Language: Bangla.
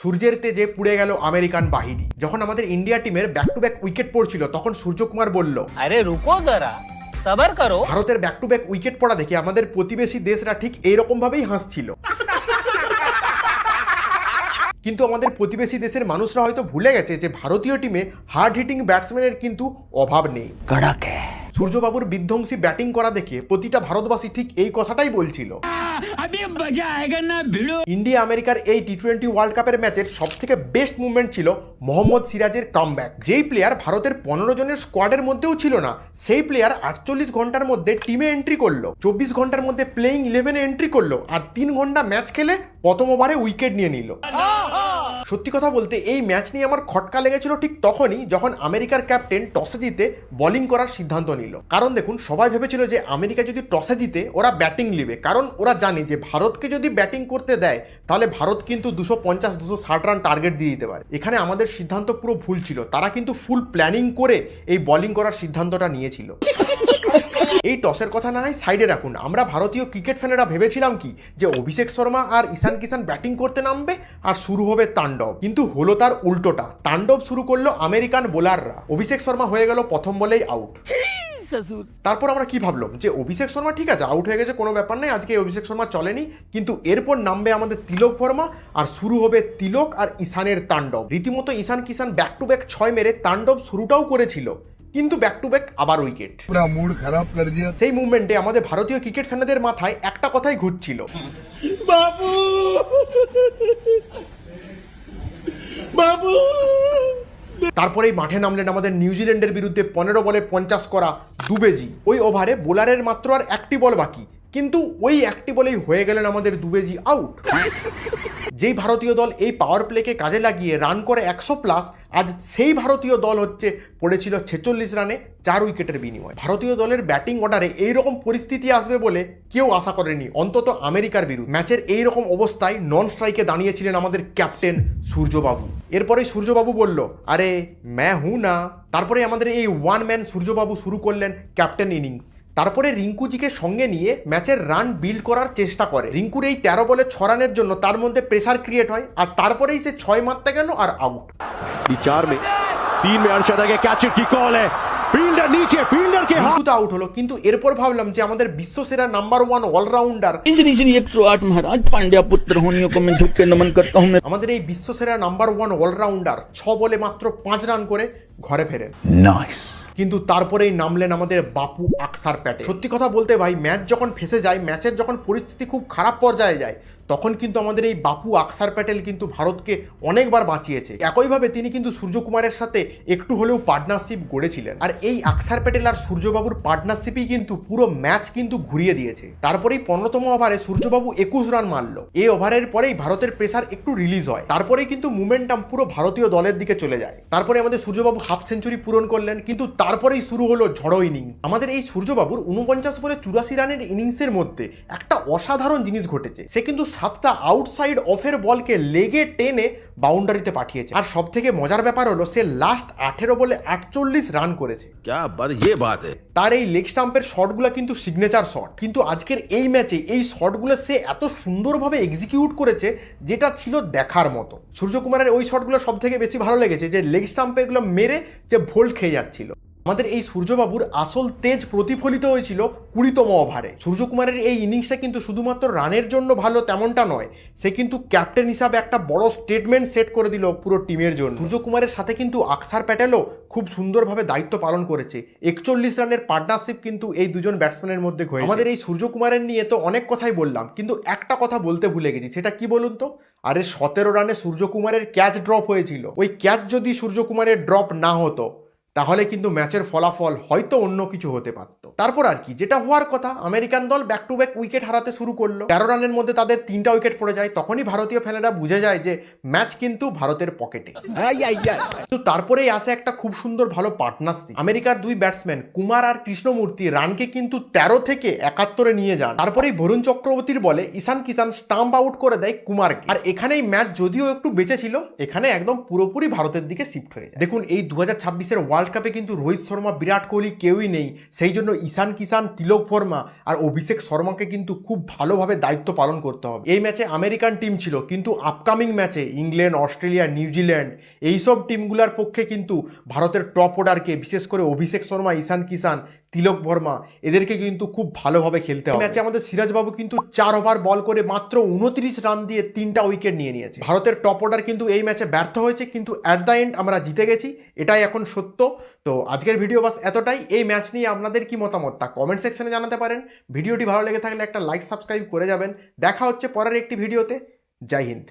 সূর্যের তেজে পুড়ে গেল আমেরিকান বাহিনী। যখন আমাদের ইন্ডিয়া টিমের ব্যাক টু ব্যাক উইকেট পড়ছিল তখন সূর্যকুমার বলল, আরে রুকো যারা, সবার করো। ভারতের ব্যাক টু ব্যাক উইকেট পড়া দেখে আমাদের প্রতিবেশী দেশরা ঠিক এইরকম ভাবেই হাসছিল। কিন্তু আমাদের প্রতিবেশী দেশের মানুষরা হয়তো ভুলে গেছে যে ভারতীয় টিমে হার্ড হিটিং ব্যাটসম্যানের কিন্তু অভাব নেই। সূর্যবাবুর বিধ্বংসী ব্যাটিং করা দেখে প্রতিটা ভারতবাসী ঠিক এই কথাটাই বলছিল। ইন্ডিয়া আমেরিকার এই টি-20 ওয়ার্ল্ড কাপের ম্যাচের সব থেকে বেস্ট মুভমেন্ট ছিল মোহাম্মদ সিরাজের কামব্যাক। যেই প্লেয়ার ভারতের 15 জনের স্কোয়াডের মধ্যেও ছিল না, সেই প্লেয়ার 48 ঘন্টার মধ্যে টিমে এন্ট্রি করলো, 24 ঘন্টার মধ্যে প্লেইং 11-এ এন্ট্রি করলো, আর 3 ঘন্টা ম্যাচ খেলে প্রথম ওভারে উইকেট নিয়ে নিল। সত্যি কথা বলতে এই ম্যাচ নিয়ে আমার খটকা লেগেছিল ঠিক তখনই যখন আমেরিকার ক্যাপ্টেন টসে জিতে বোলিং করার সিদ্ধান্ত নিল। কারণ দেখুন, সবাই ভেবেছিল যে আমেরিকা যদি টসে জিতে ওরা ব্যাটিং নেবে, কারণ ওরা জানে যে ভারতকে যদি ব্যাটিং করতে দেয় তাহলে ভারত কিন্তু 250-260 রান টার্গেট দিয়ে দিতে পারে। এখানে আমাদের সিদ্ধান্ত পুরো ভুল ছিল। তারা কিন্তু ফুল প্ল্যানিং করে এই বোলিং করার সিদ্ধান্তটা নিয়েছিল। এই টসের কথা না হয় সাইডে রাখুন, আমরা ভারতীয় ক্রিকেট ফ্যানেরা ভেবেছিলাম কি যে অভিষেক শর্মা আর ঈশান কিষান ব্যাটিং করতে নামবে আর শুরু হবে তাণ্ডব। কিন্তু হলো তার উল্টোটা। তাণ্ডব শুরু করলো আমেরিকান বোলাররা। অভিষেক শর্মা হয়ে গেল প্রথম বলেই আউট। তারপর আমরা কি ভাবলাম যে অভিষেক শর্মা ঠিক আছে, আউট হয়ে গেছে, কোনো ব্যাপার নেই, আজকে অভিষেক শর্মা চলেনি। কিন্তু এরপর নামবে আমাদের তিলক বর্মা আর শুরু হবে তিলক আর ঈশানের তাণ্ডব। রীতিমতো ঈশান কিষান ব্যাক টু ব্যাক 6 মেরে তাণ্ডব শুরুটাও করেছিল, কিন্তু ব্যাক টু ব্যাক আবার উইকেট। পুরো মুড খারাপ করে দিয়ে সেই মুভমেন্টে আমাদের ভারতীয় ক্রিকেট ফ্যানদের মাথায় একটা কথাই ঘুরছিল, বাবু বাবু। তারপরেই মাঠে নামলেন আমাদের নিউজিল্যান্ডের বিরুদ্ধে 15 বলে 50 করা দুবেজি। ওই ওভারে বোলারের মাত্র আর একটি বল বাকি, কিন্তু ওই একটি বলেই হয়ে গেলেন আমাদের দুবেজি আউট। যেই ভারতীয় দল এই পাওয়ার প্লেকে কাজে লাগিয়ে রান করে 100+, আজ সেই ভারতীয় দল পড়েছিল 46 রানে 4 উইকেটের বিনিময়ে। ভারতীয় দলের ব্যাটিং অর্ডারে এইরকম পরিস্থিতি আসবে বলে কেউ আশা করেনি, অন্তত আমেরিকার বিরুদ্ধে। ম্যাচের এইরকম অবস্থায় নন স্ট্রাইকে দাঁড়িয়েছিলেন আমাদের ক্যাপ্টেন সূর্যবাবু। এরপরে সূর্যবাবু বলল, আরে ম্যা হু না। তারপরে আমাদের এই ওয়ান ম্যান সূর্যবাবু শুরু করলেন ক্যাপ্টেন ইনিংস। তারপরে রিঙ্কুজিকে সঙ্গে নিয়ে ম্যাচের রান বিল্ড করার চেষ্টা করে। রিঙ্কুর এই 13 বলে 6 রানের জন্য তার মধ্যে প্রেসার ক্রিয়েট হয়, আর তারপরেই সে 6 মারতে গেল আর আউট। 4 में 3 में अर्शद के कैचर की कॉल है, फील्डर नीचे, फील्डर के हाथ তো আউট হলো। কিন্তু এরপর ভাবলাম যে আমাদের বিশ্বসেরা নাম্বার 1 অলরাউন্ডার इंजनी 108 महाराज पांड्या पुत्र होनियों को मैं झुक के नमन करता हूं। আমাদের এই বিশ্বসেরা নাম্বার 1 অলরাউন্ডার 6 বলে মাত্র 5 রান করে ঘরে ফেরেন। नाइस। কিন্তু তারপরেই নামলেন আমাদের বাপু আকসার প্যাটেল। সত্যি কথা বলতে ভাই, ম্যাচ যখন ফেসে যায়, ম্যাচের যখন পরিস্থিতি খুব খারাপ পর্যায়ে যায়, তখন কিন্তু আমাদের এই বাপু আকসার প্যাটেল কিন্তু ভারতকে অনেকবার বাঁচিয়েছে। একইভাবে তিনি কিন্তু সূর্যকুমারের সাথে একটু হলেও পার্টনারশিপ গড়েছিলেন, আর এই আকসার প্যাটেল আর সূর্যবাবুর পার্টনারশিপই কিন্তু পুরো ম্যাচ কিন্তু ঘুরিয়ে দিয়েছে। তারপরেই 15তম ওভারে সূর্যবাবু 21 রান মারল। এই ওভারের পরেই ভারতের প্রেসার একটু রিলিজ হয়, তারপরেই কিন্তু মোমেন্টাম পুরো ভারতীয় দলের দিকে চলে যায়। তারপরে আমাদের সূর্যবাবু হাফ সেঞ্চুরি পূরণ করলেন, কিন্তু তারপরেই শুরু হলো ঝড়ো ইনিংস। আমাদের এই সূর্যবাবুর 49 বলে 84 রানের ইনিংসের মধ্যে একটা অসাধারণ জিনিস ঘটেছে। সে কিন্তু 7টা আউটসাইড অফের বলকে লেগে টেনে বাউন্ডারিতে পাঠিয়েছে। আর সব থেকে মজার ব্যাপার হলো সে লাস্ট 18 বলে 48 রান করেছে। क्या बात, ये बात है। তার এই লেগ স্টাম্পের শটগুলো কিন্তু সিগনেচার শট, কিন্তু আজকের এই ম্যাচে এই শটগুলো সে এত সুন্দরভাবে এক্সিকিউট করেছে যেটা ছিল দেখার মতো। সূর্যকুমারের ওই শটগুলো সব থেকে বেশি ভালো লেগেছে, যে লেগ স্টাম্পে এগুলো মেরে যে ভোল্ট খেয়ে যাচ্ছিল। আমাদের এই সূর্যবাবুর আসল তেজ প্রতিফলিত হয়েছিল 20তম ওভারে। সূর্যকুমারের এই ইনিংসটা কিন্তু শুধুমাত্র রানের জন্য ভালো তেমনটা নয়, সে কিন্তু ক্যাপ্টেন হিসাবে একটা বড় স্টেটমেন্ট সেট করে দিল পুরো টিমের জন্য। সূর্যকুমারের সাথে কিন্তু আকসার প্যাটেলও খুব সুন্দরভাবে দায়িত্ব পালন করেছে। 41 রানের পার্টনারশিপ কিন্তু এই দুজন ব্যাটসম্যানের মধ্যে হয়েছে। আমাদের এই সূর্যকুমারের নিয়ে তো অনেক কথাই বললাম, কিন্তু একটা কথা বলতে ভুলে গেছি। সেটা কি বলুন তো? আরে 17 রানে সূর্যকুমারের ক্যাচ ড্রপ হয়েছিল। ওই ক্যাচ যদি সূর্যকুমারের ড্রপ না হতো তাহলে কিন্তু ম্যাচের ফলাফল হয়তো অন্য কিছু হতে পারত। তারপর আর কি, যেটা হওয়ার কথা, আমেরিকান দল ব্যাক টু ব্যাক উইকেট হারাতে শুরু করলো। 13 রানের মধ্যে তাদের 3টা উইকেট পড়ে যায়। তখনই ভারতীয় ফ্যানেরা বুঝে যায় যে ম্যাচ কিন্তু ভারতের পকেটে। কিন্তু তারপরেই আসে একটা খুব সুন্দর ভালো পার্টনারশিপ। আমেরিকার 2 ব্যাটসম্যান কুমার আর কৃষ্ণমূর্তি রানকে কিন্তু 13 থেকে 71-এ নিয়ে যান। তারপরেই বরুণ চক্রবর্তীর বলে ঈশান কিষান স্টাম্প আউট করে দেয় কুমারকে। আর এখানেই ম্যাচ যদিও একটু বেঁচে ছিল, এখানে একদম পুরোপুরি ভারতের দিকে শিফট হয়ে যায়। দেখুন, এই 2026-এর ওয়ার্ল্ড কাপে কিন্তু রোহিত শর্মা, বিরাট কোহলি কেউই নেই, সেই জন্য ঈশান কিষান, তিলক বর্মা আর অভিষেক শর্মাকে কিন্তু খুব ভালোভাবে দায়িত্ব পালন করতে হবে। এই ম্যাচে আমেরিকান টিম ছিল, কিন্তু আপকামিং ম্যাচে ইংল্যান্ড, অস্ট্রেলিয়া, নিউজিল্যান্ড এইসব টিমগুলোর পক্ষে কিন্তু ভারতের টপ অর্ডারকে, বিশেষ করে অভিষেক শর্মা, ঈশান কিষান, তিলক বর্মা এদেরকে কিন্তু খুব ভালোভাবে খেলতে হবে। ম্যাচে আমাদের সিরাজবাবু কিন্তু 4 ওভার বল করে মাত্র 29 রান দিয়ে 3টা উইকেট নিয়ে নিয়েছে। ভারতের টপ অর্ডার কিন্তু এই ম্যাচে ব্যর্থ হয়েছে, কিন্তু অ্যাট দ্য এন্ড আমরা জিতে গেছি, এটাই এখন সত্য। তো আজকের ভিডিও বাস এতটাই। এই ম্যাচ নিয়ে আপনাদের কি মতামত তা কমেন্ট সেকশনে জানাতে পারেন। ভিডিওটি ভালো লেগে থাকলে একটা লাইক, সাবস্ক্রাইব করে যাবেন। দেখা হচ্ছে পরের একটি ভিডিওতে। জয় হিন্দ।